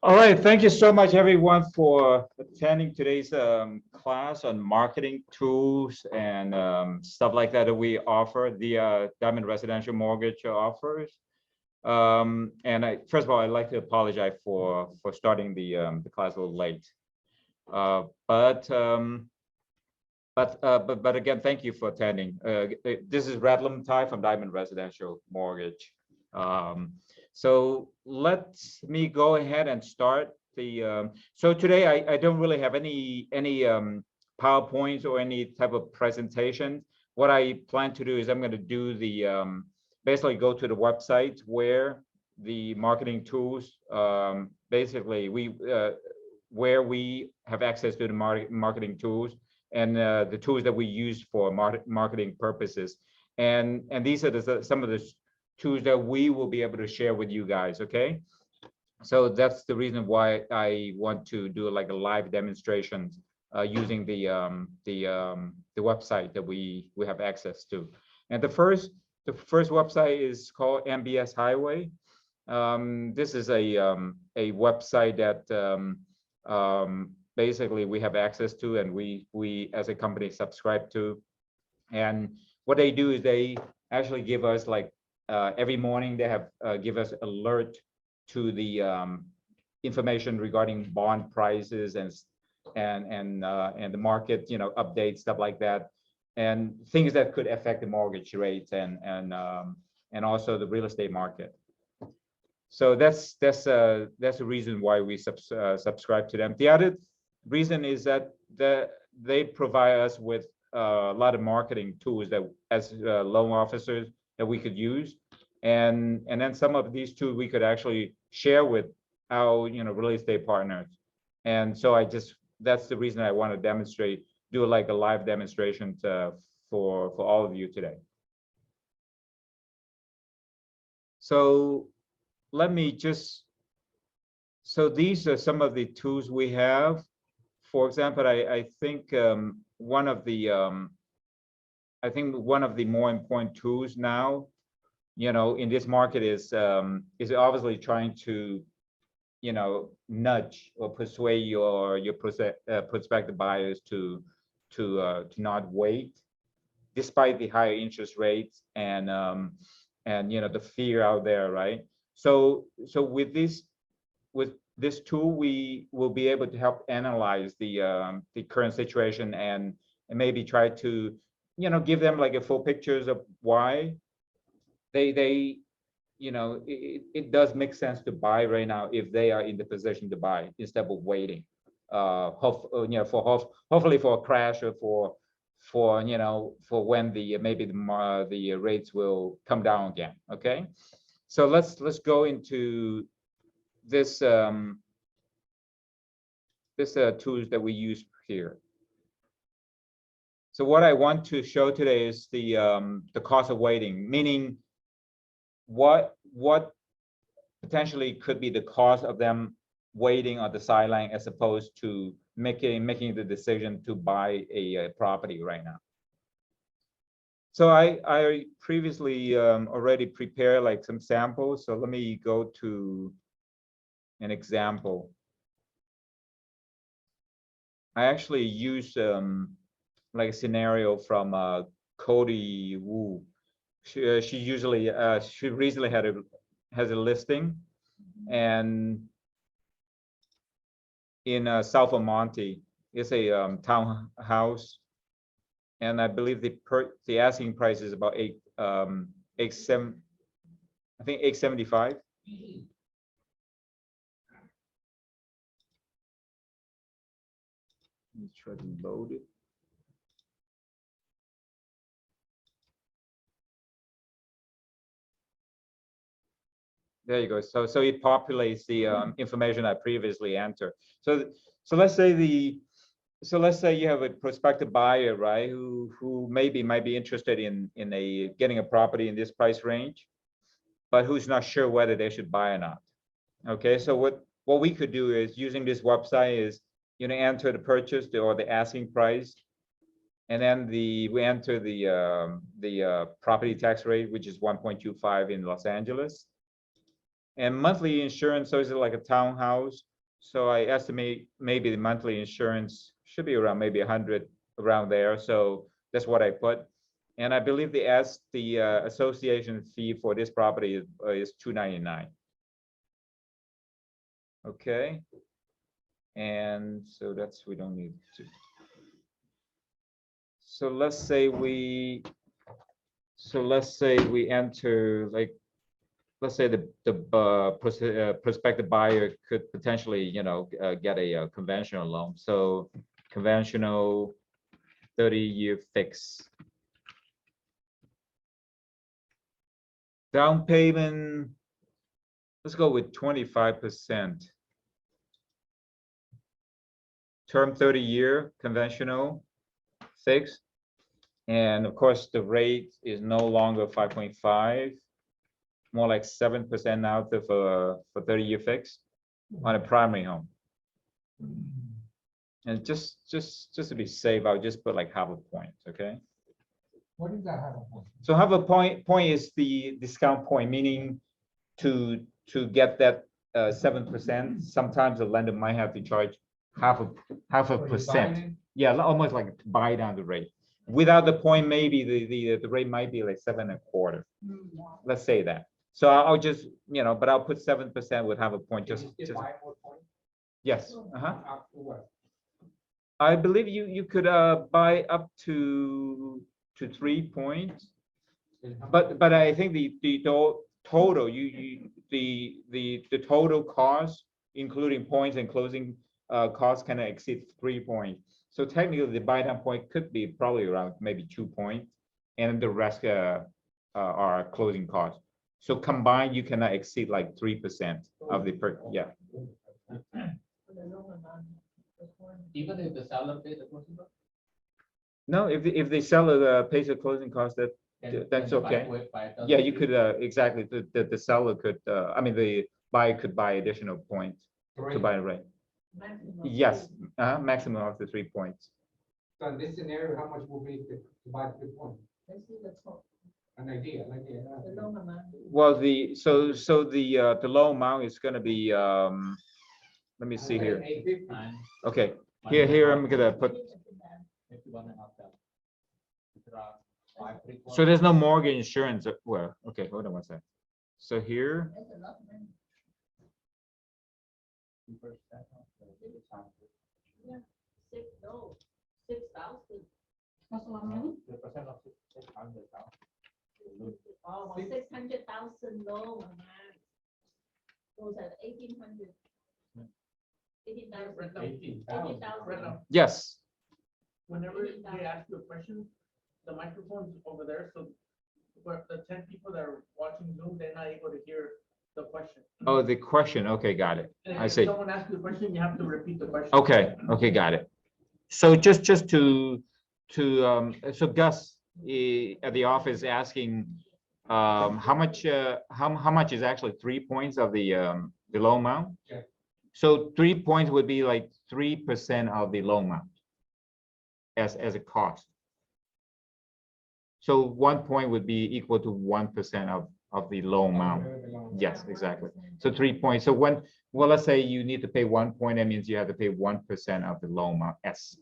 All right, thank you so much, everyone, for attending today's class on marketing tools and stuff like that we offer, the Diamond Residential Mortgage offers. And first of all, I'd like to apologize for starting the class a little late. But again, thank you for attending. This is Radlum Tai from Diamond Residential Mortgage. So let me go ahead and start the. So today I don't really have any PowerPoints or any type of presentation. What I plan to do is I'm going to do the basically go to the website where the marketing tools basically where we have access to the marketing tools and the tools that we use for marketing purposes, and these are some of the tools that we will be able to share with you guys. Okay, so that's the reason why I want to do like a live demonstration using the website that we have access to. And the first website is called MBS Highway. This is a website that basically we have access to, and we as a company subscribe to. And what they do is they actually give us like every morning they have give us alert to the information regarding bond prices and the market, updates, stuff like that, and things that could affect the mortgage rates and also the real estate market. So that's the reason why we subscribe to them. The other reason is that they provide us with a lot of marketing tools that as loan officers that we could use, and then some of these tools we could actually share with our real estate partners. And so that's the reason I want to do like a live demonstration for all of you today. So let me so these are some of the tools we have. For example, I think one of the more important tools now, in this market is obviously trying to, nudge or persuade your prospective buyers to not wait, despite the higher interest rates and the fear out there, right? So with this tool, we will be able to help analyze the current situation and maybe try to, give them like a full pictures of why it does make sense to buy right now if they are in the position to buy instead of waiting, hopefully for a crash or for when the rates will come down again. Okay, so let's go into this tools that we use here. So what I want to show today is the cost of waiting, meaning what potentially could be the cost of them waiting on the sideline as opposed to making the decision to buy a property right now. So I previously already prepared like some samples. So let me go to an example. I actually use like a scenario from Cody Wu. She recently has a listing, and in south of Monty. It's a townhouse, and I believe the asking price is about $875. Let me try to load it. There you go. So it populates the information I previously entered. So let's say you have a prospective buyer, right, who might be interested in getting a property in this price range, but who's not sure whether they should buy or not. Okay, so what we could do is, using this website, is enter the purchase or the asking price, And then we enter the property tax rate, which is 1.25 in Los Angeles. And monthly insurance, so it's like a townhouse. So I estimate maybe the monthly insurance should be around maybe 100 around there. So that's what I put. And I believe the association fee for this property is $299. Okay. And so that's, we don't need to. So let's say we enter, like, let's say the prospective buyer could potentially, you know, get a conventional loan. So conventional 30-year fix. Down payment, let's go with 25%. Term 30-year conventional fixed. And of course, the rate is no longer 5.5, more like 7% now for 30-year fixed on a primary home. And just to be safe, I'll just put like half a point, okay? What is that half a point? So half a point is the discount point, meaning to get that 7%, sometimes the lender might have to charge half a percent. Yeah, almost like buy down the rate. Without the point, maybe the rate might be like 7.25. Let's say that. So I'll just, you know, but I'll put 7% with half a point. Just yes. I believe you could buy up to 3 points, but I think the total the total cost, including points and closing costs, cannot exceed 3 points. So technically, the buy down point could be probably around maybe 2 points, and the rest are closing costs. So combined, you cannot exceed like 3% of the yeah. Even if the seller pays the closing cost? No, if the seller pays the closing cost, that's okay. Yeah, you could exactly, the seller could I mean the buyer could buy additional points to buy the rate. Yes, maximum of the 3 points. So in this scenario, how much will be to buy 3 points? An idea. Well, the low amount is going to be let me see here. Okay, here I'm gonna put. So there's no mortgage insurance. Well, okay, hold on one second. So here. Yeah, 6,000. That's a lot of money. Oh, 600,000 low amount. Those at 1,800. 18,000. Yes. Whenever they ask you a question, the microphone's over there, so for the 10 people that are watching Zoom, they're not able to hear the question. Oh, the question. Okay, got it. I see. If someone asks you a question, you have to repeat the question. Okay, got it. So just to so Gus at the office asking how much is actually 3 points of the loan amount? Yeah. So 3 points would be like 3% of the loan amount as a cost. So 1 point would be equal to 1% of the loan amount. Yes, exactly. So 3 points. So well, let's say you need to pay 1 point, that means you have to pay 1% of the loan amount as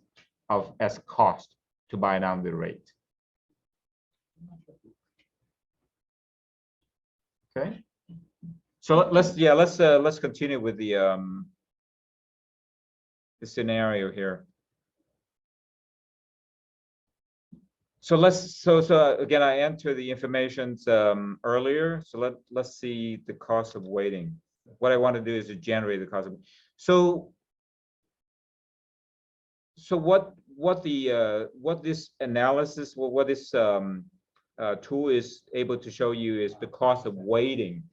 cost to buy down the rate. Okay. So let's continue with the scenario here. So again, I enter the information earlier. So let's see the cost of waiting. What I want to do is to generate the cost of. So what this analysis, what this tool is able to show you is the cost of waiting.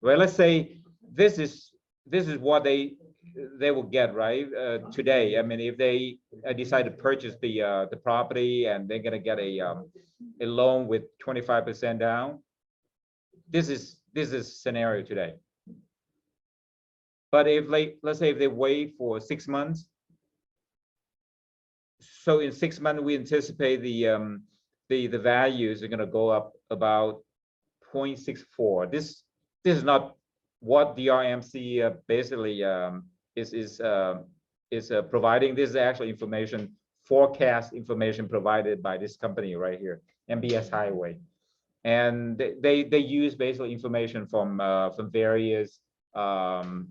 Right? Let's say this is what they will get, right, today. I mean, if they decide to purchase the property and they're gonna get a loan with 25% down, this is scenario today. But if let's say if they wait for 6 months, so in 6 months, we anticipate the values are gonna go up about 0.64. This is not what DRMC basically is providing. This is actually information, forecast information provided by this company right here, MBS Highway. And they use basically information from various housing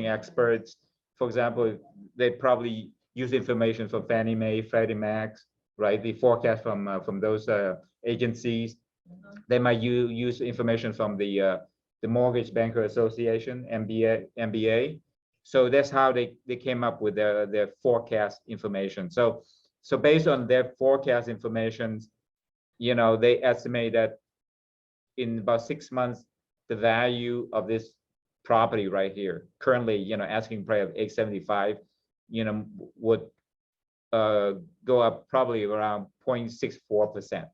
experts. For example, they probably use information from Fannie Mae, Freddie Mac, right? The forecast from those agencies. They might use information from the Mortgage Banker Association, MBA. So that's how they came up with their forecast information. So based on their forecast information, they estimate that in about 6 months, the value of this property right here, currently, asking price of 875, would go up probably around 0.64%.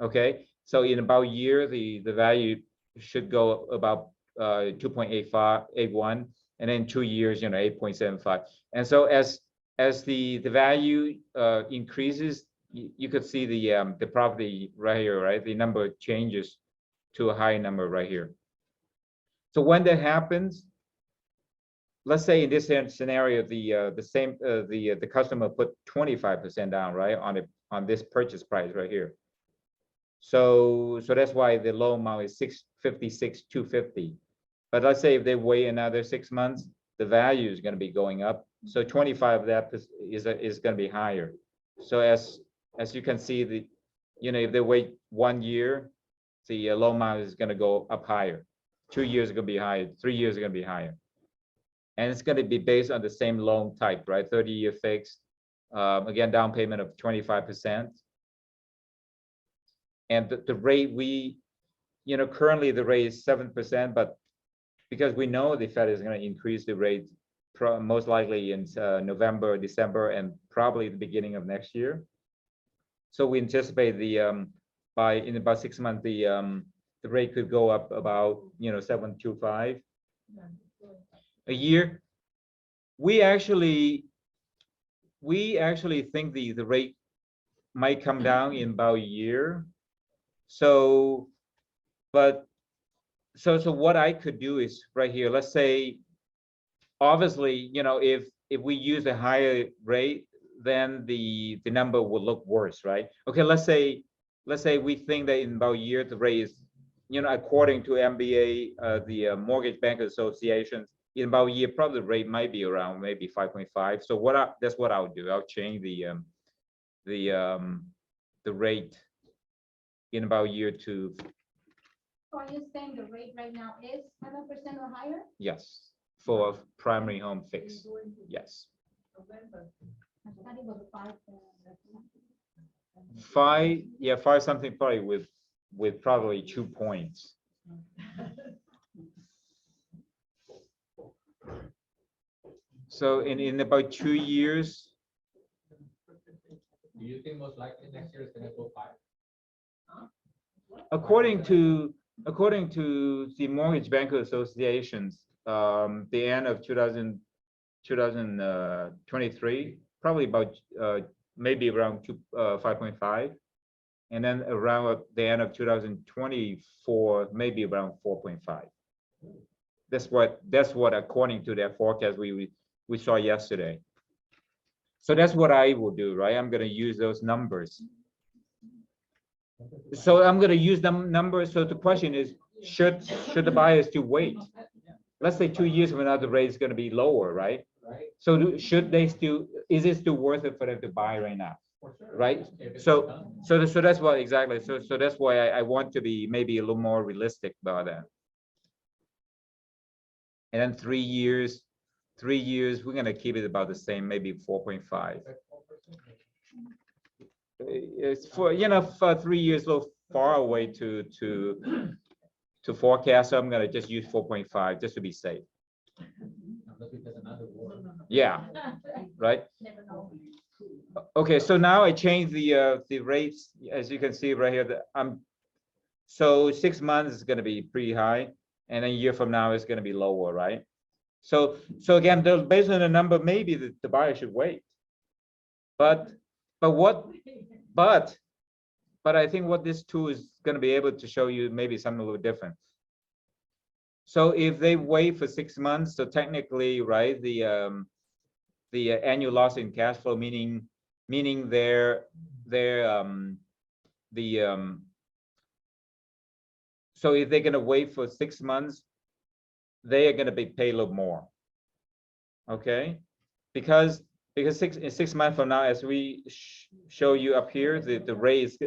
Okay, so in about a year, the value should go about 2.81, and then 2 years, 8.75. And so as the value increases, you could see the property right here, right? The number changes to a high number right here. So when that happens, let's say in this scenario, the customer put 25% down, right, on this purchase price right here. So that's why the loan amount is 656,250. But let's say if they wait another 6 months, the value is going to be going up. So 25 of that is going to be higher. So as you can see, if they wait 1 year, the loan amount is going to go up higher. 2 years is going to be higher. 3 years is going to be higher. And it's going to be based on the same loan type, right? 30-year fixed. Again, down payment of 25%. And the rate currently the rate is 7%, but because we know the Fed is going to increase the rate most likely in November, December, and probably the beginning of next year. So we anticipate in about 6 months, the rate could go up about 7.25 a year. We actually think the rate might come down in about a year. So what I could do is right here, let's say, obviously, if we use a higher rate, then the number will look worse, right? Okay, let's say we think that in about a year the rate is, according to MBA, the Mortgage Banker Association, in about a year probably the rate might be around maybe 5.5. So that's what I'll do. I'll change the rate in about a year to. So are you saying the rate right now is 7% or higher? Yes, for primary home fix. Yes. I thought it was 5. 5, yeah, 5 something probably with probably 2 points. So in about 2 years. Do you think most likely next year is going to go 5? According to the Mortgage Banker Associations, the end of 2023, probably about maybe around 5.5, and then around the end of 2024, maybe around 4.5. That's what according to their forecast we saw yesterday. So that's what I will do, right? I'm going to use those numbers. So I'm going to use them numbers. So the question is, should the buyers still wait? Let's say 2 years from now, the rate is going to be lower, right? So should they still? Is it still worth it for them to buy right now? Right? So that's what exactly. So that's why I want to be maybe a little more realistic about that. And then 3 years, we're going to keep it about the same, maybe 4.5. It's for for 3 years, a little far away to forecast. So I'm going to just use 4.5 just to be safe. Yeah, right. Okay, so now I changed the rates, as you can see right here. So 6 months is going to be pretty high, and a year from now it's going to be lower, right? So again, based on the number, maybe the buyer should wait. But I think what this tool is going to be able to show you maybe something a little different. So if they wait for 6 months, so technically, right, the annual loss in cash flow, meaning so if they're going to wait for 6 months, they are going to be paid a little more. Okay, because 6 months from now, as we show you up here, the rate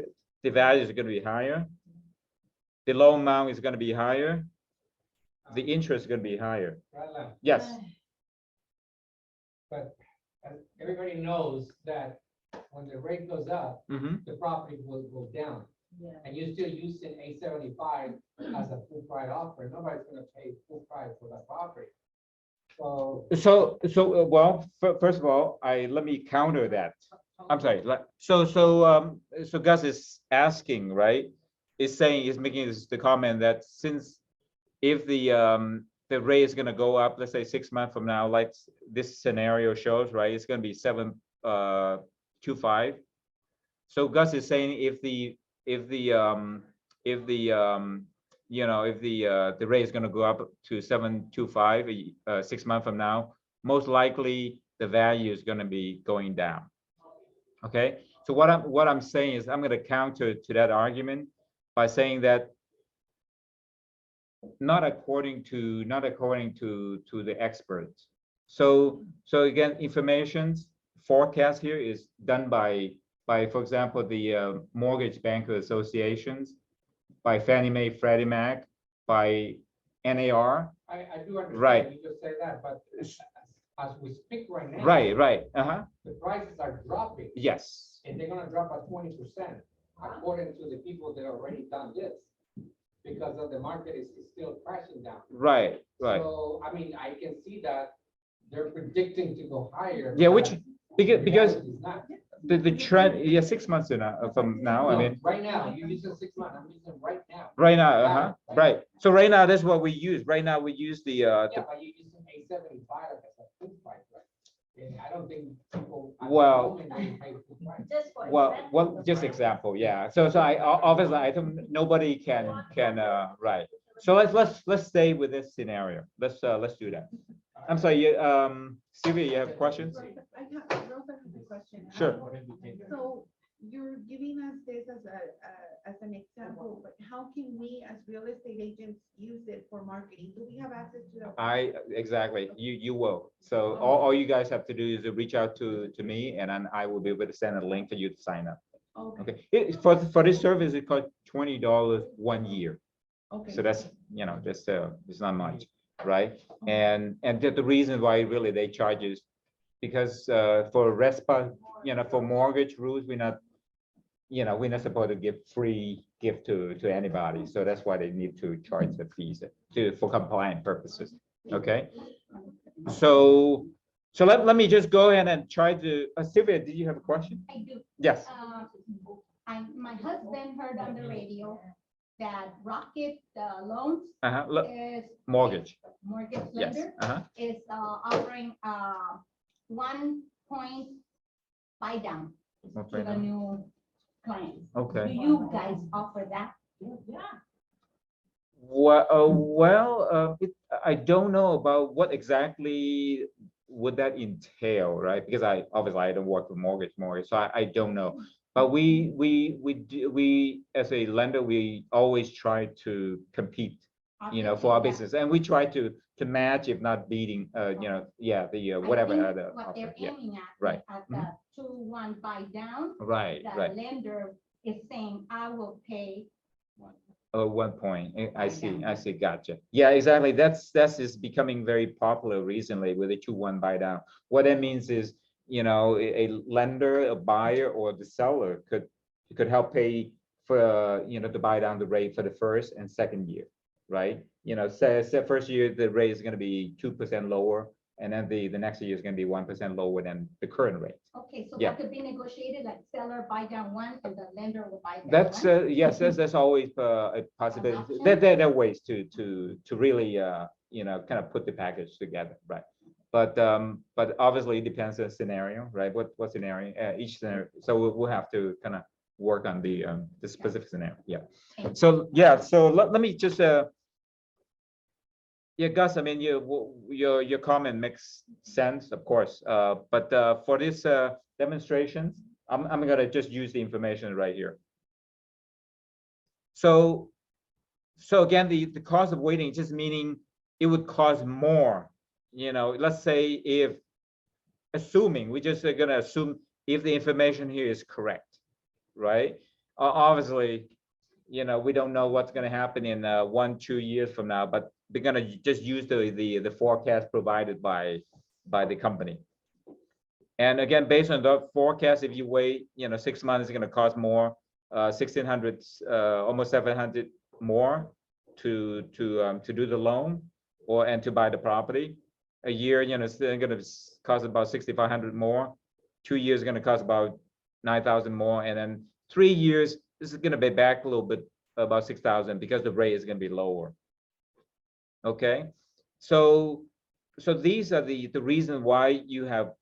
the value is going to be higher, the loan amount is going to be higher, the interest is going to be higher. Yes. But everybody knows that when the rate goes up, the property will go down. Yeah. And you're still using A75 as a full price offer. Nobody's gonna pay full price for that property. So Well, first of all, let me counter that. I'm sorry. So Gus is asking, right? Is making the comment that since if the rate is going to go up, let's say 6 months from now, like this scenario shows, right? It's going to be 7.25. So Gus is saying if the rate is going to go up to 7.25 6 months from now, most likely the value is going to be going down. Okay, so what I'm saying is I'm going to counter to that argument by saying that not according to the experts. So again, information forecast here is done by for example the mortgage banker associations, by Fannie Mae, Freddie Mac, by NAR. I do understand. Right. You just say that, but as we speak right now. Right. The prices are dropping. Yes. And they're gonna drop by 20%, according to the people that already done this. Because of the market is still crashing down. Right. So, I mean, I can see that they're predicting to go higher. Yeah, which because reality is not. the trend, yeah, 6 months from now, I No, mean. right now, you're using 6 months, I'm using right now. Right now, right. So right now, that's what we use. Right now, we use the Yeah, but you're using A75 as a full price, right? And I don't think people. Well, pay full price. well, just example, yeah. So I obviously I don't, nobody can right. So let's stay with this scenario. Let's do that. I'm sorry, Sylvia, you have questions? I have a question. Sure. So you're giving us this as an example, but how can we as real estate agents use it for marketing? Do we have access to that? Exactly, you will. So all you guys have to do is to reach out to me, and then I will be able to send a link for you to sign up. Okay. For this service, it costs $20 1 year. Okay. So that's, just it's not much, right? And the reason why really they charge is because for RESPA, for mortgage rules, we're not supposed to give free gift to anybody. So that's why they need to charge the fees for compliant purposes. Okay. So let me just go ahead and try to. Sylvia, did you have a question? I do. Yes. My husband heard on the radio that Rocket Loans is Mortgage. Mortgage Yes. lender is offering 1 point buy down to the new clients. Okay. Do you guys offer that? Yeah. Well, I don't know about what exactly would that entail, right? Because I don't work with mortgage, so I don't know. But we as a lender, we always try to compete, for our business, and we try to match, if not beating, whatever other what offer. they're Yeah. aiming at. Right. At the 2-1 buy down. Right. The Right. lender is saying, I will pay. 1 point. I see. Gotcha. Yeah, exactly. That's is becoming very popular recently with the 2-1 buy down. What that means is, a lender, a buyer, or the seller could help pay for, to buy down the rate for the first and second year, right? Say first year the rate is going to be 2% lower, and then the next year is going to be 1% lower than the current rate. Okay, so Yeah. that could be negotiated, like seller buy down 1 and the lender will buy down 1. That's yes, that's always a possibility. There are ways to really kind of put the package together, right? But obviously it depends on the scenario, right? What scenario, each scenario. So we'll have to kind of work on the specific scenario. Yeah. So yeah, so let me just yeah, Gus, I mean, your comment makes sense, of course. But for this demonstrations, I'm gonna just use the information right here. So again, the cost of waiting just meaning it would cost more. Let's say if assuming we just are gonna assume if the information here is correct, right? Obviously, we don't know what's going to happen in 1-2 years from now, but they're going to just use the forecast provided by the company. And again, based on the forecast, if you wait 6 months, it's going to cost more, 1,600, almost 700 more to do the loan and to buy the property. A year, it's going to cost about 6,500 more. 2 years is going to cost about 9,000 more, and then 3 years, this is going to be back a little bit, about 6,000, because the rate is going to be lower. Okay, so these are the reason why you have,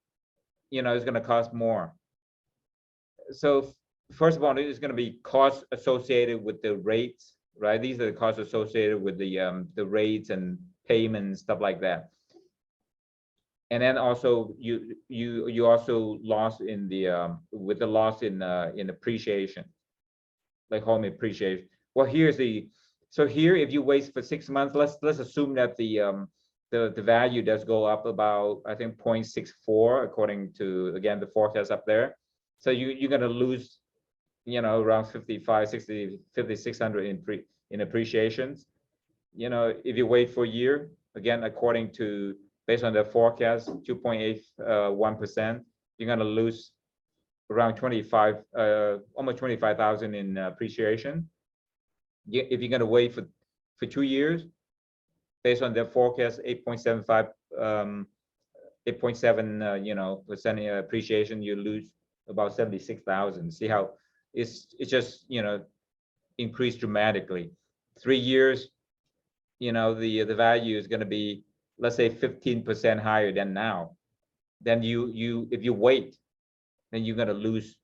it's going to cost more. So first of all, it is going to be costs associated with the rates, right? These are the costs associated with the rates and payments, stuff like that. And then also you also lost in the with the loss in appreciation, like home appreciation. Well, here's so here if you wait for 6 months, let's assume that the value does go up about, I think, 0.64 according to, again, the forecast up there. So you're going to lose around 55, 60, 5,600 in appreciations. If you wait for a year, again, according to, based on the forecast, 2.81%, you're going to lose around 25, almost 25,000 in appreciation. If you're going to wait for 2 years, based on their forecast, 8.75, 8.7, percent appreciation, you lose about 76,000. See how it's just increased dramatically. 3 years, the value is going to be, let's say, 15% higher than now. Then if you wait, then you're going to lose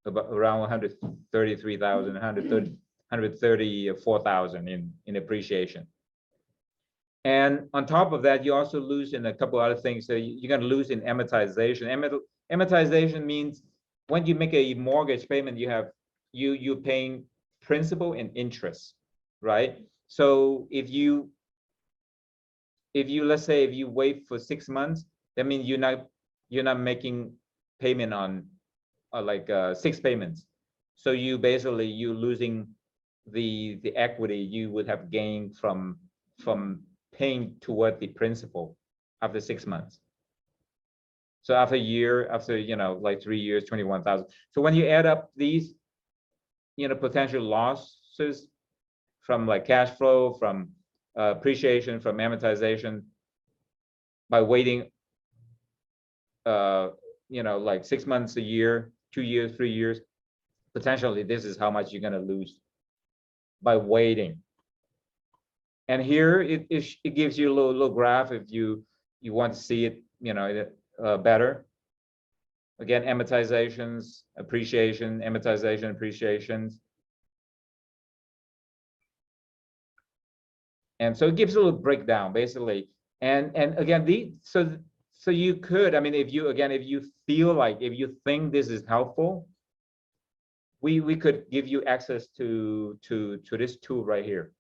about around 133,000, 134,000 in appreciation. And on top of that, you also lose in a couple other things. So you're going to lose in amortization. Amortization means when you make a mortgage payment, you're paying principal and interest, right? So if you let's say if you wait for 6 months, that means you're not making payment on like 6 payments. So you losing the equity you would have gained from paying toward the principal after 6 months. So after a year, after like 3 years, 21,000. So when you add up these potential losses from like cash flow, from appreciation, from amortization, by waiting like 6 months, a year, 2 years, 3 years, potentially this is how much you're going to lose by waiting. And here it gives you a little graph if you want to see it better. Again, amortizations, appreciation, amortization, appreciations. And so it gives a little breakdown basically. And again, so you could, I mean, if you feel like, if you think this is helpful, we could give you access to this tool right here.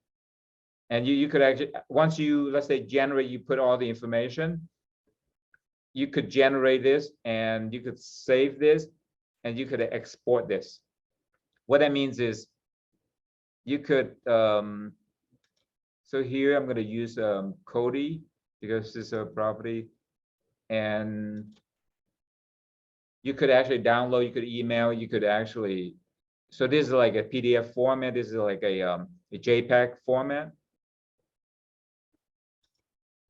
And you could actually, once you, let's say, you put all the information, you could generate this and you could save this and you could export this. What that means is you could, so here I'm going to use Cody because this is a property, and you could actually download, you could email, you could actually, so this is like a PDF format, this is like a JPEG format.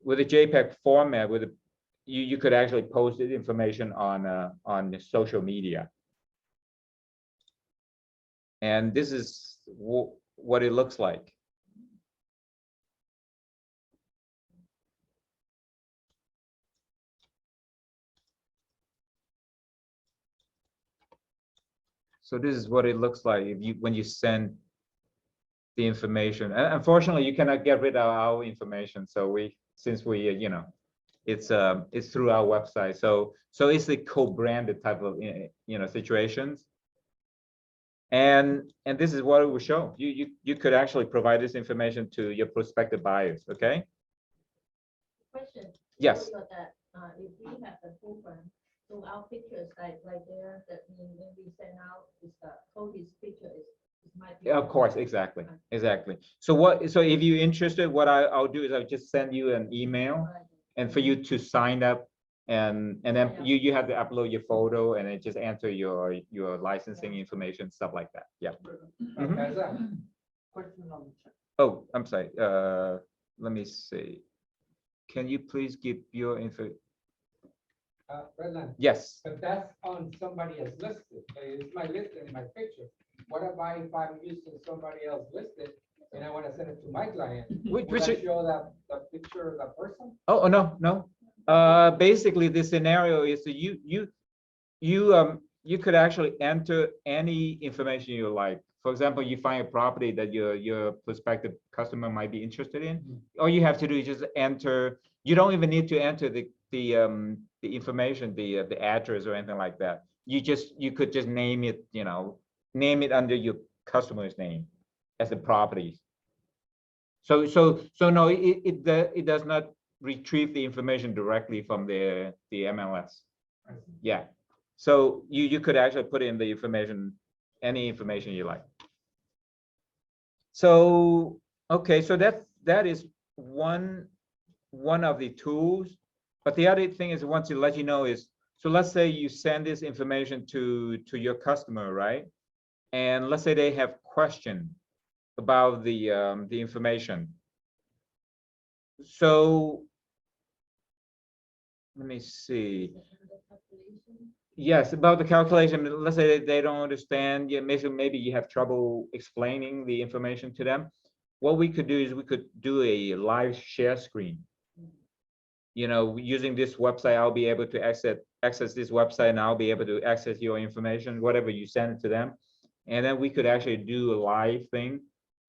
With a JPEG format, you could actually post this information on the social media. And this is what it looks like. So this is what it looks like if you when you send the information. Unfortunately, you cannot get rid of our information. So since we you know, it's through our website. So it's a co-branded type of you know situations. And this is what it will show. You could actually provide this information to your prospective buyers. Okay. Question. Yes. So that, if we have the program, so our pictures like there, that mean when we send out, is the Cody's picture is might be. Of course, exactly. So if you're interested, what I'll do is I'll just send you an email, and for you to sign up, and then you have to upload your photo and then just enter your licensing information, stuff like that. Yeah. Mhm. That's that. Question on the chat. Oh, I'm sorry. Let me see. Can you please give your info? Redland, Yes. but that's on somebody else listed. It's my listing in my picture. What about if I'm using somebody else listed and I want to send it to my client? Which Would I show that the picture of that person? Oh, no. Basically, the scenario is that you could actually enter any information you like. For example, you find a property that your prospective customer might be interested in. All you have to do is just enter. You don't even need to enter the information, the address or anything like that. You could just name it, you know, name it under your customer's name as a property. So no, it does not retrieve the information directly from the MLS. Yeah. So you could actually put in the information, any information you like. So okay, so that is one of the tools. But the other thing is, I want to let you know is, so let's say you send this information to your customer, right? And let's say they have question about the information. So let me see. Yes, about the calculation. Let's say they don't understand. Yeah, maybe you have trouble explaining the information to them. What we could do is we could do a live share screen. You know, using this website, I'll be able to access this website, and I'll be able to access your information, whatever you send it to them. And then we could actually do a live thing,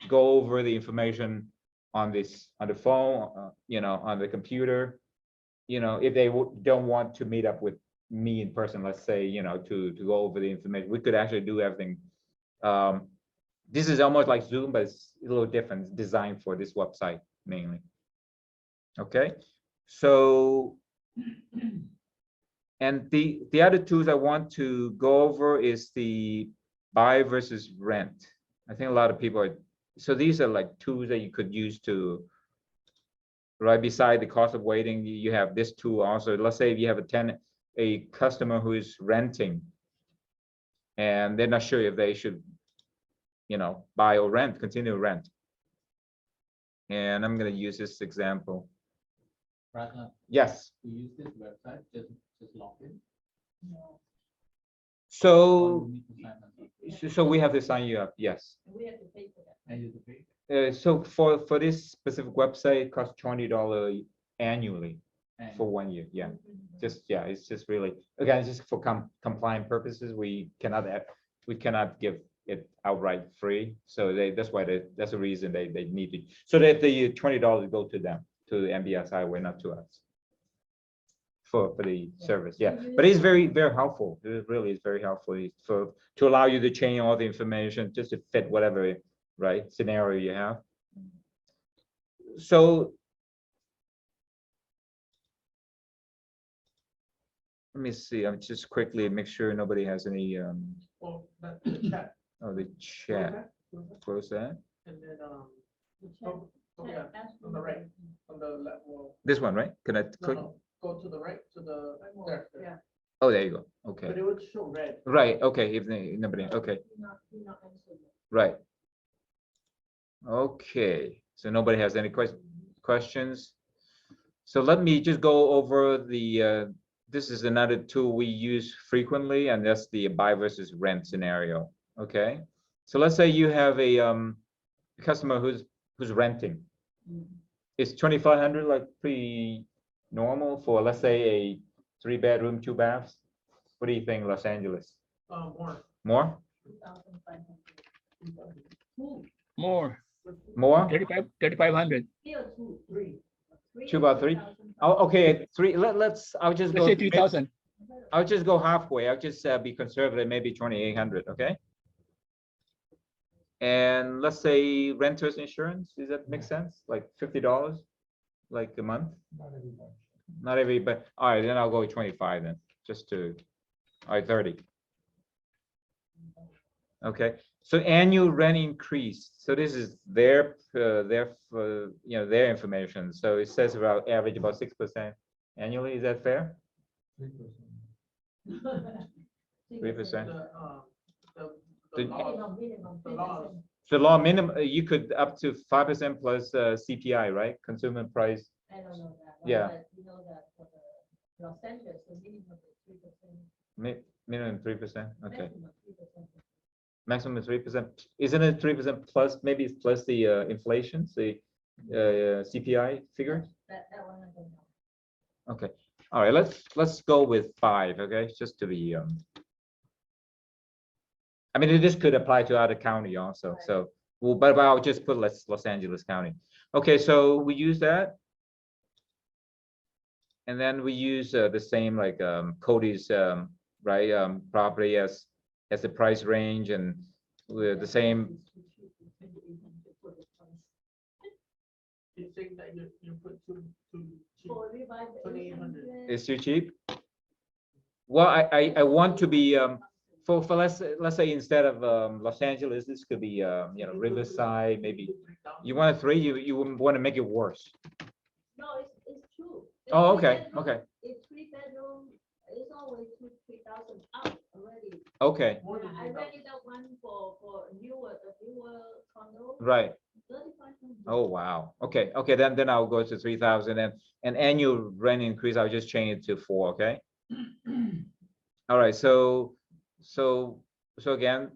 go over the information on the phone, you know, on the computer. You know, if they don't want to meet up with me in person, let's say, you know, to go over the information, we could actually do everything. This is almost like Zoom, but it's a little different. It's designed for this website mainly. Okay, so and the other tools I want to go over is the buy versus rent. I think a lot of people are, so these are like tools that you could use to, right beside the cost of waiting, you have this tool also. Let's say if you have a customer who is renting and they're not sure if they should, you know, buy or rent, continue to rent. And I'm going to use this example. Rather, Yes. to use this website, just log in. So, Or you need to sign up. so we have to sign you up. Yes. We have to pay for that. And you have to pay. So for this specific website, it costs $20 annually And for 1 year. Yeah. Just, yeah, it's just really, again, it's just for compliant purposes. We cannot give it outright free. So that's the reason they need to, so that the $20 go to them, to the MBS Highway, not to us. For the service, yeah, but it's very helpful. It really is very helpful to allow you to change all the information just to fit whatever right scenario you have. So let me see. I'm just quickly make sure nobody has any. Well, that's the chat. Oh, the chat. Close that. And then, The oh, oh, yeah, on the right, on the left, well, This one, right? Can I no, click? no, go to the right, to the, there, there. Yeah. Oh, there you go. Okay. But it would show red. Right. Okay. If nobody. Okay. Do not answer that. Right. Okay, so nobody has any questions? So let me just go over the, this is another tool we use frequently, and that's the buy versus rent scenario, okay? So let's say you have a customer who's renting. Is 2,500 like pretty normal for, let's say, a 3-bedroom, 2 baths? What do you think, Los Angeles? More. More? 2,500. More, More? 3,500. Here, two. Three. Two about three? 3,000. Oh, okay, three. I'll just Let's go. say 3,000. I'll just go halfway. I'll just be conservative, maybe 2,800. Okay. And let's say renters insurance. Does that make sense? Like $50, like a month? Not everybody. Not every, but all right, then I'll go with 25 then, just to, all right, 30. Okay, so annual rent increase. So this is their their information. So it says about average about 6% annually. Is that fair? 3%. The The- laws, Minimum, the laws. So law minimum, you could up to 5% plus CPI, right? Consumer price. I don't know that. Yeah. But you know that for the Los Angeles, the minimum is 3%. Minimum 3%. Okay, Maximum 3%. maximum is 3%. Isn't it 3% plus? Maybe it's plus the inflation, the CPI figure. That one I don't know. Okay, all right, let's go with 5, okay, just to be I mean, this could apply to other county also, so, well, but I'll just put Los Angeles County. Okay, so we use that. And then we use the same like Cody's right property as the price range, and with the same. You think that you put too cheap, For revive the 2,800. 800. Is too cheap? Well, I want to be for let's say instead of Los Angeles, this could be Riverside, maybe. You want a 3, you want to make it worse. No, it's true. Oh, It's three okay, bedroom, okay, It's 3 bedroom, it's always 3,000 up already. okay, More than I 3,000. rented out one for newer condo, right. 3,500. Oh, wow. Okay, then I'll go to 3,000, and annual rent increase, I'll just change it to 4, okay? All right, so again,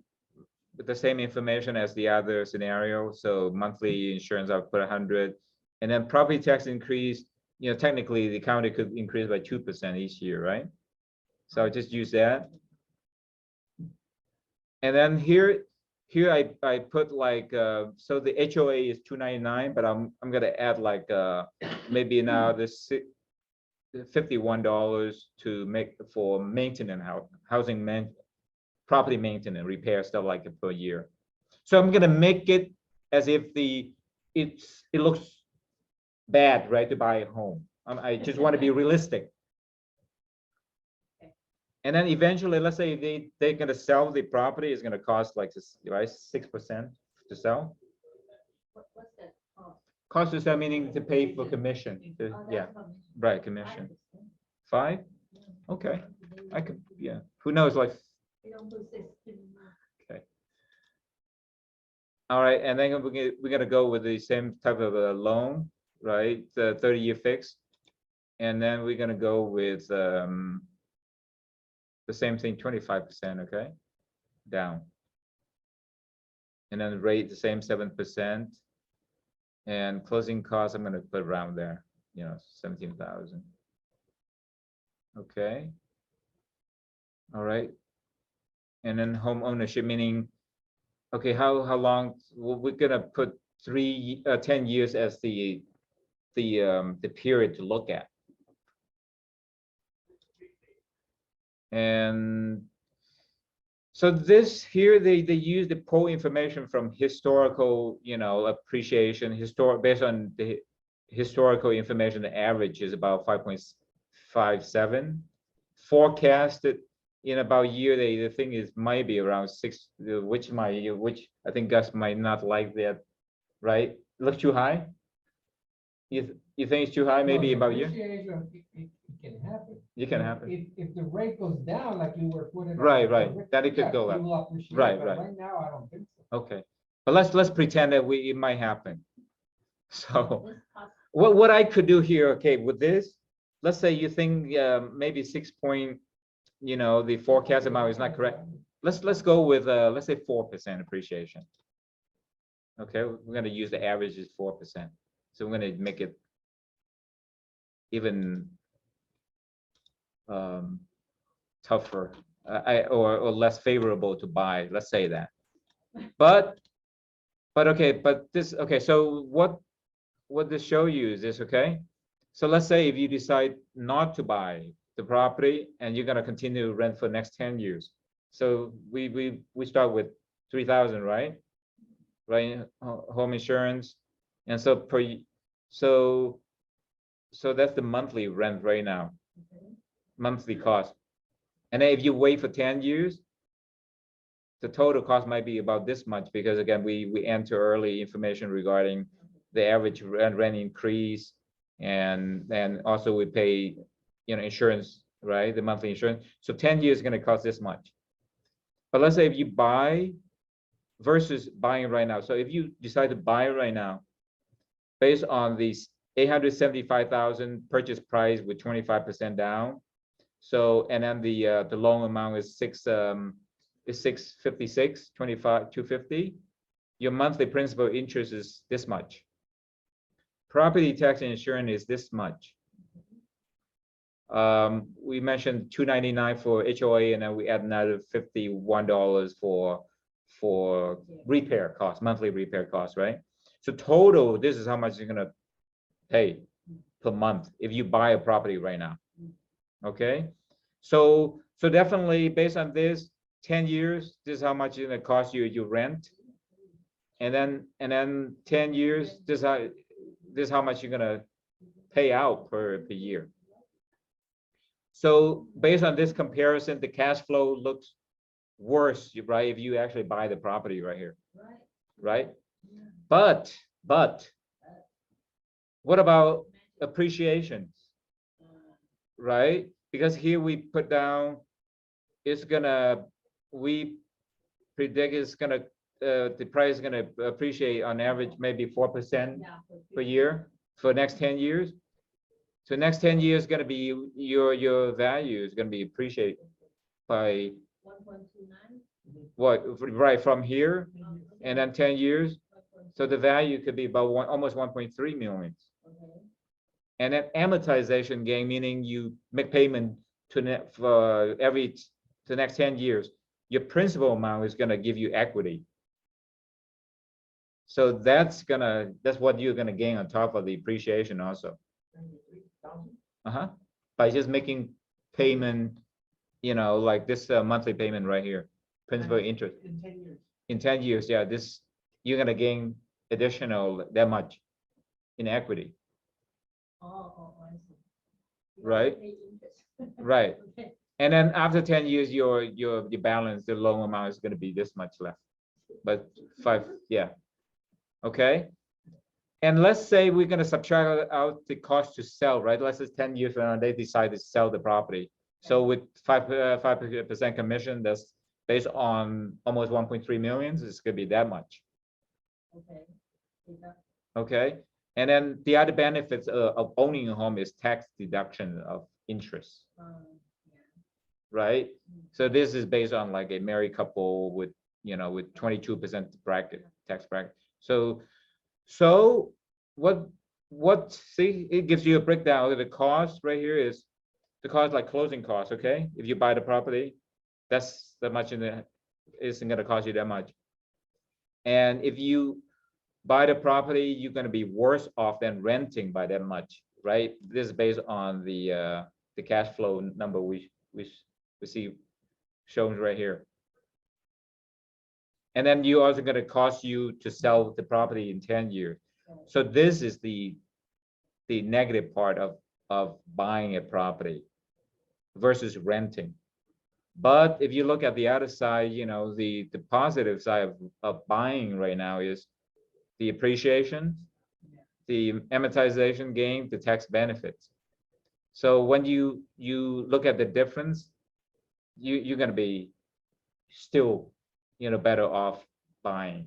with the same information as the other scenario, so monthly insurance, I'll put 100, and then property tax increase, technically the county could increase by 2% each year, right? So I'll just use that. And then here I put like so the HOA is $299, but I'm gonna add like maybe now this $51 to make for maintenance, property maintenance, repair stuff like it per year. So I'm gonna make it as if it looks bad, right, to buy a home. I just want to be realistic. And then eventually, let's say they're gonna sell the property, it's gonna cost like this, right, 6% to sell. What's that cost? Cost to sell meaning to pay for commission. Oh, that's Yeah, commission. right, commission. 5%. 5? Okay, I could, yeah. Who knows, like, We don't do 6. okay. All right, and then we're gonna go with the same type of a loan, right? The 30-year fix, and then we're gonna go with the same thing, 25%, okay, down. And then rate the same 7%, and closing costs I'm gonna put around there, 17,000. Okay. All right. And then home ownership, meaning, okay, how long? Well, we're gonna put 10 years as the period to look at. And so this here, they use the poll information from historical, appreciation, based on the historical information. The average is about 5.57. Forecasted in about a year, the thing is might be around 6, which I think Gus might not like that, right? Look too high. You think it's too high? Maybe about a year. Appreciation, it can happen. It can happen. If the rate goes down, like you were putting. Right, that it could yeah, go you up. will appreciate, Right, but right. Right now, I don't think so. Okay, but let's pretend that it might happen. So This cost what I could do here, okay, with this, let's say you think maybe 6 point, the forecast amount is not correct. Let's go with let's say 4% appreciation. Okay, we're gonna use the average is 4%. So we're gonna make it even tougher or less favorable to buy, let's say that. But okay, so what this show you is this, okay? So let's say if you decide not to buy the property and you're gonna continue to rent for the next 10 years. So we start with 3,000, right? Right, home insurance. And so so that's the monthly rent right now, monthly cost. And then if you wait for 10 years, the total cost might be about this much, because again, we enter early information regarding the average rent increase, and then also we pay, insurance, right? The monthly insurance. So 10 years is going to cost this much. But let's say if you buy versus buying right now. So if you decide to buy right now, based on these 875,000 purchase price with 25% down. So, and then the loan amount is 656, 250. Your monthly principal interest is this much. Property tax and insurance is this much. We mentioned $299 for HOA, and then we add another $51 for repair costs, monthly repair costs, right? So total, this is how much you're gonna pay per month if you buy a property right now. Okay, so definitely based on this, 10 years, this is how much it's gonna cost you your rent, and then 10 years, this is how much you're gonna pay out per year. So based on this comparison, the cash flow looks worse, right? If you actually buy the property right here, right? But what about appreciation, right? Because here we put down, we predict it's gonna, the price is gonna appreciate on average maybe 4% per year for next 10 years. So next 10 years is gonna be your value is gonna be appreciated by 1.29. what, right from here, and then 10 years. So the value could be about almost 1.3 million. And then amortization gain, meaning you make payment for the next 10 years, your principal amount is gonna give you equity. So that's what you're gonna gain on top of the appreciation also. By just making payment, like this monthly payment right here, principal interest. In 10 years. In 10 years, yeah, this you're gonna gain additional that much in equity. Oh, I see. You Right. pay interest. Right. Okay. And then after 10 years, your balance, the loan amount is gonna be this much left. But yeah. Okay. And let's say we're gonna subtract out the cost to sell, right? Let's say 10 years from now, they decide to sell the property. So with 5% commission, that's based on almost 1.3 million, it's gonna be that much. Okay. Okay. And then the other benefits of owning a home is tax deduction of interest, right? So this is based on like a married couple with, with 22% tax bracket. So what see, it gives you a breakdown of the cost right here is the cost, like closing costs. Okay, if you buy the property, that's that much isn't going to cost you that much. And if you buy the property, you're going to be worse off than renting by that much, right? This is based on the cash flow number we see shown right here. And then you also going to cost you to sell the property in 10 years. So this is the negative part of buying a property versus renting. But if you look at the other side, the positive side of buying right now is the appreciation, the amortization gain, the tax benefits. So when you look at the difference, you're going to be still, better off buying.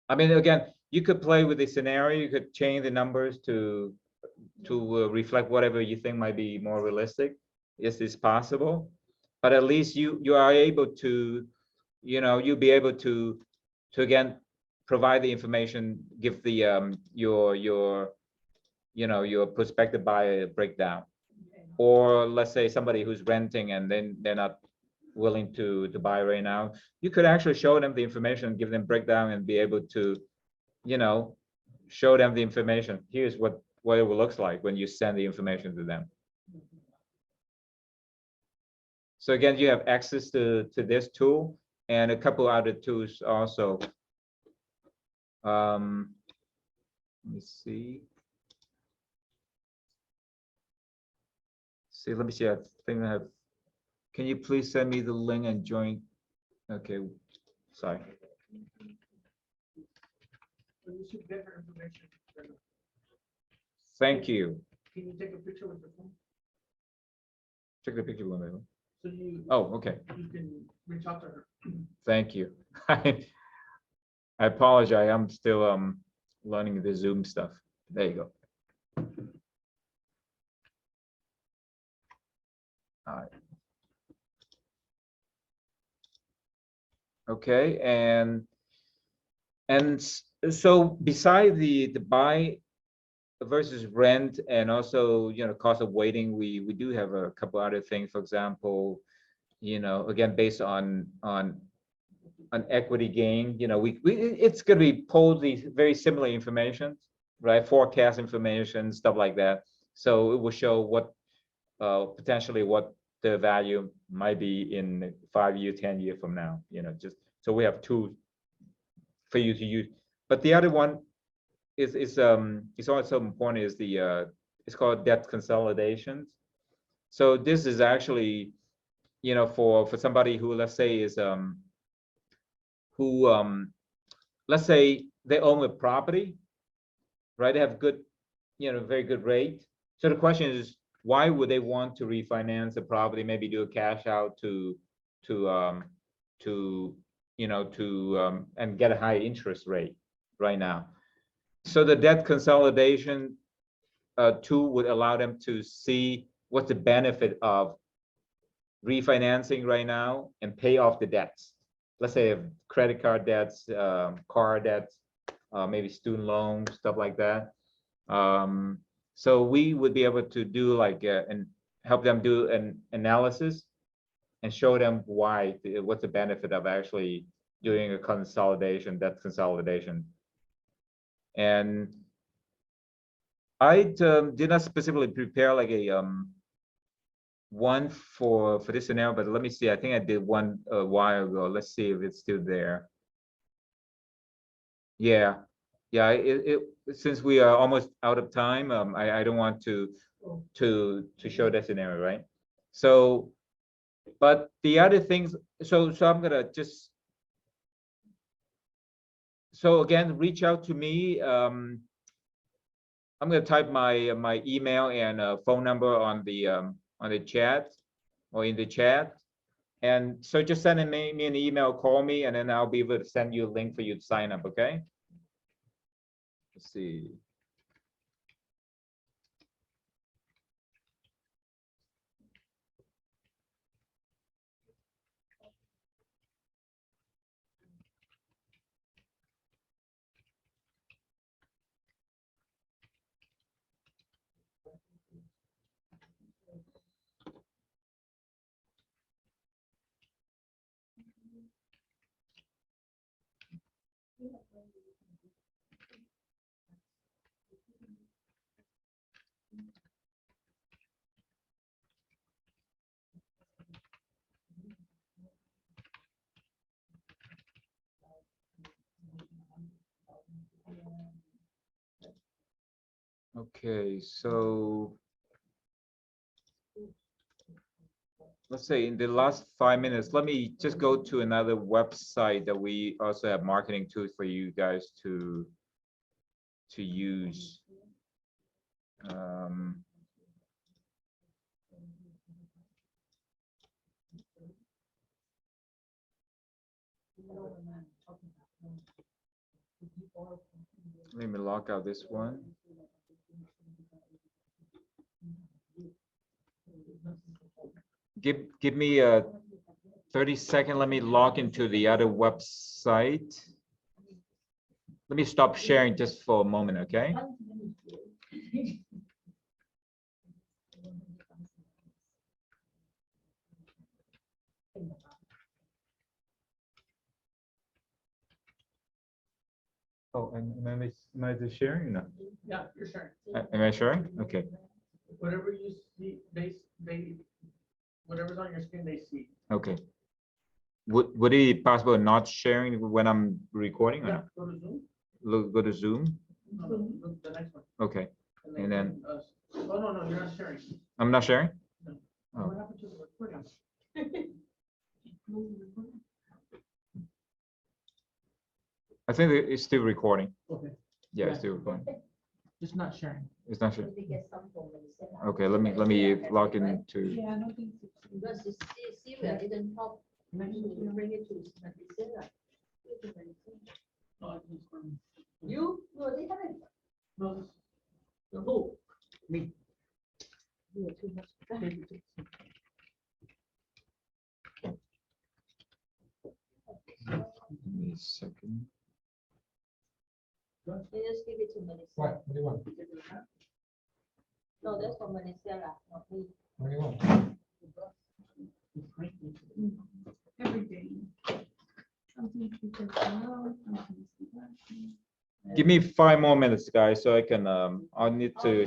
I mean, again, you could play with the scenario. You could change the numbers to reflect whatever you think might be more realistic. Is this possible? But at least you are able to, you'll be able to again provide the information, give the your prospective buyer a breakdown. or let's say somebody who's renting and then they're not willing to buy right now, you could actually show them the information, give them breakdown, and be able to, you know, show them the information. Here's what it looks like when you send the information to them. So again, you have access to this tool and a couple other tools also. Let me see. Let me see. I think I have. Can you please send me the link and join? Okay, sorry. When you should get her information, Thank you. can you take a picture with your phone? Check the picture one minute. So you, Oh, okay. you can reach out to her. Thank you. I apologize. I'm still learning the Zoom stuff. There you go. All right. Okay, and so beside the buy versus rent and also, you know, cost of waiting, we do have a couple other things. For example, you know, again, based on equity gain, you know, it's going to be pulled these very similar information, right? Forecast information, stuff like that. So it will show what potentially what the value might be in 5 years, 10 years from now, you know, just so we have two for you to use. But the other one is also important, is the it's called debt consolidation. So this is actually, you know, for somebody who, let's say, is let's say they own a property, right? They have good, you know, very good rate. So the question is, why would they want to refinance the property, maybe do a cash out to you know, to and get a high interest rate right now? So the debt consolidation tool would allow them to see what's the benefit of refinancing right now and pay off the debts. Let's say credit card debts, car debts, maybe student loans, stuff like that. So we would be able to do like and help them do an analysis and show them why, what's the benefit of actually doing a consolidation, debt consolidation. And I did not specifically prepare like a one for this scenario, but let me see. I think I did one a while ago. Let's see if it's still there. Yeah, since we are almost out of time, I don't want to show that scenario, right? So, but the other things, so I'm gonna just, so again, reach out to me. I'm gonna type my email and phone number on the chat or in the chat. And so just send me an email, call me, and then I'll be able to send you a link for you to sign up, okay? Let's see. Okay, so let's say in the last 5 minutes, let me just go to another website that we also have marketing tools for you guys to use. Let me log out this one. Give me a 30-second. Let me log into the other website. Let me stop sharing just for a moment, okay? Oh, and am I just sharing or not? Yeah, you're sharing. Am I sharing? Okay, Whatever you see, they, whatever's on your screen, they see. okay. Would it be possible not sharing when I'm recording or Yeah, not? go to Zoom. Go to Zoom? No, no, look, the next one. Okay, And then- Oh, no, you're not sharing. I'm not sharing? No. Oh. What happened to the recording? I think it's still recording. Okay, Yeah, it's Yeah. still recording. just not sharing. It's not sharing. Maybe get some from Malaysia. Okay, let me log Right? into. Yeah, I don't think. Because it's Syria didn't help, you bring it to Malaysia. You, no, they haven't. No, Who? me. You are too much. Give me a second. They just give it to Malaysia. What do you want? No, that's for Malaysia, lah, not me. What do you want? Every day. Something people know, something people- Give me 5 more minutes, guys, so I can, I need to,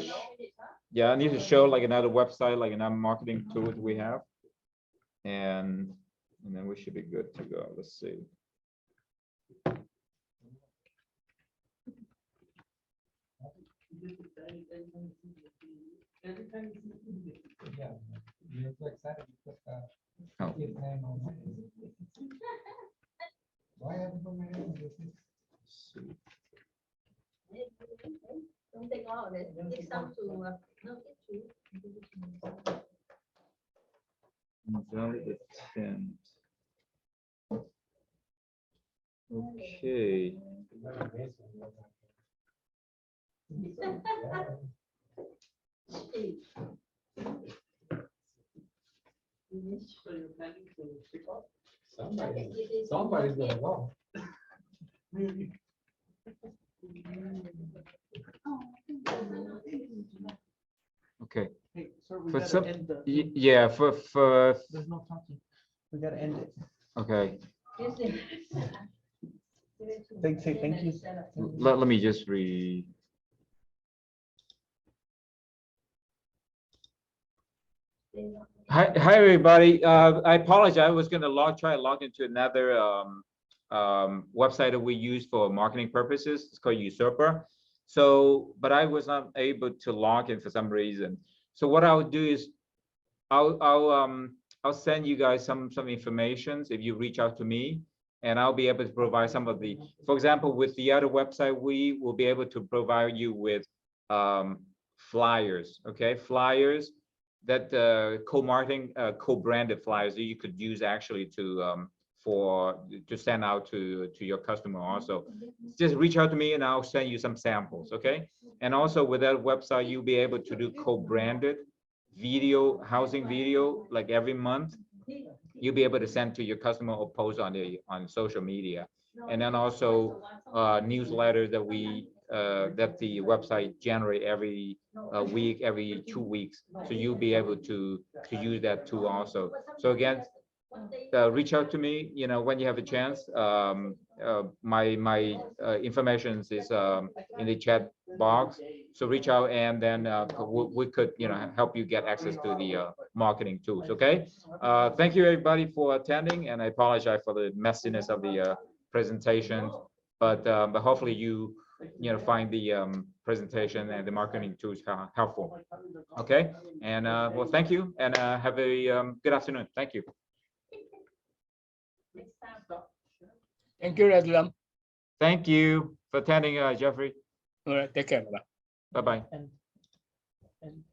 yeah, I need to show like another website, like another marketing tool that we have. And then we should be good to go. Let's see. Yeah, you're so excited because Oh. his name on my. Why have you put my name on this? Let's see. Don't take all of it, give some to, no, get to. November the 10th. Okay. So you're planning to pick up? Somebody's gonna go. Really? Okay. Hey, sir, we For gotta some, end the. yeah, for, There's no talking. We gotta end it. okay, Say thank you. let me just read. Hi, everybody. I apologize. I was gonna try to log into another website that we use for marketing purposes. It's called Usurper. So, but I was not able to log in for some reason. So what I'll do is I'll send you guys some information if you reach out to me, and I'll be able to provide some of the, for example, with the other website, we will be able to provide you with flyers, okay? Flyers that co-marketing, co-branded flyers that you could use actually to send out to your customer also. Just reach out to me and I'll send you some samples, okay? And also with that website, you'll be able to do co-branded video, housing video, like every month. You'll be able to send to your customer or post on social media. And then also newsletters that that the website generate every week, every 2 weeks. So you'll be able to use that too also. So again, reach out to me, when you have a chance. My information is in the chat box. So reach out and then we could, help you get access to the marketing tools. Okay. Thank you everybody for attending, and I apologize for the messiness of the presentation, but hopefully you find the presentation and the marketing tools helpful. Okay. And well, thank you, and have a good afternoon. Thank you. Thank you, Radlam. Thank you for attending, Jeffrey. All right, take care. Bye. Bye-bye. And